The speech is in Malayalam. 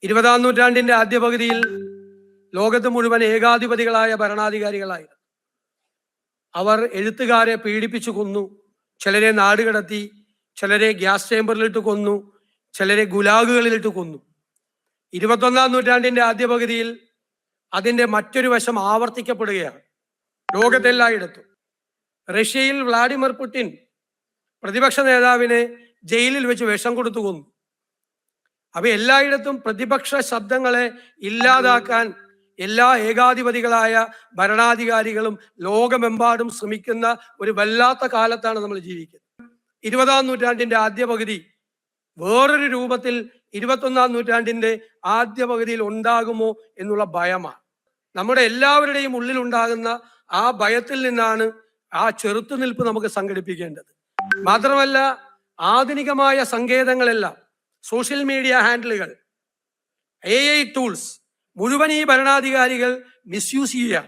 20-ാം നൂറ്റാണ്ടിന്റെ ആദ്യ പകുതിയിൽ ലോകത്ത് മുഴുവൻ ഏകാധിപതികളായ ഭരണാധികാരികളായിരുന്നു. അവർ എഴുത്തുകാരെ പീഡിപ്പിച്ചു കൊന്നു, ചിലരെ നാടുകടത്തി, ചിലരെ ഗ്യാസ് ചേമ്പറിലിട്ട് കൊന്നു, ചിലരെ ഗുലാഗുകളിലിട്ട് കൊന്നു. 21-ാം നൂറ്റാണ്ടിന്റെ ആദ്യ പകുതിയിൽ അതിന്റെ മറ്റൊരു വശം ആവർത്തിക്കപ്പെടുകയാണ് ലോകത്തെല്ലായിടത്തും. റഷ്യയിൽ വ്ളാഡിമിർ പുടിൻ പ്രതിപക്ഷ നേതാവിനെ ജയിലിൽ വെച്ച് വിഷം കൊടുത്തു കൊന്നു. അപ്പൊ എല്ലായിടത്തും പ്രതിപക്ഷ ശബ്ദങ്ങളെ ഇല്ലാതാക്കാൻ എല്ലാ ഏകാധിപതികളായ ഭരണാധികാരികളും ലോകമെമ്പാടും ശ്രമിക്കുന്ന ഒരു വല്ലാത്ത കാലത്താണ് നമ്മൾ ജീവിക്കുന്നത്. 20-ാം നൂറ്റാണ്ടിന്റെ ആദ്യ പകുതി വേറൊരു രൂപത്തിൽ 21-ാം നൂറ്റാണ്ടിന്റെ ആദ്യ പകുതിയിൽ ഉണ്ടാകുമോ എന്നുള്ള ഭയമാണ്. നമ്മുടെ എല്ലാവരുടെയും ഉള്ളിൽ ഉണ്ടാകുന്ന ആ ഭയത്തിൽ നിന്നാണ് ആ ചെറുത്തുനിൽപ്പ് നമുക്ക് സംഘടിപ്പിക്കേണ്ടത്. മാത്രമല്ല, ആധുനികമായ സങ്കേതങ്ങളെല്ലാം, സോഷ്യൽ മീഡിയ ഹാൻഡിലുകൾ, AI ടൂൾസ് മുഴുവൻ ഈ ഭരണാധികാരികൾ മിസ്യൂസ് ചെയ്യുക.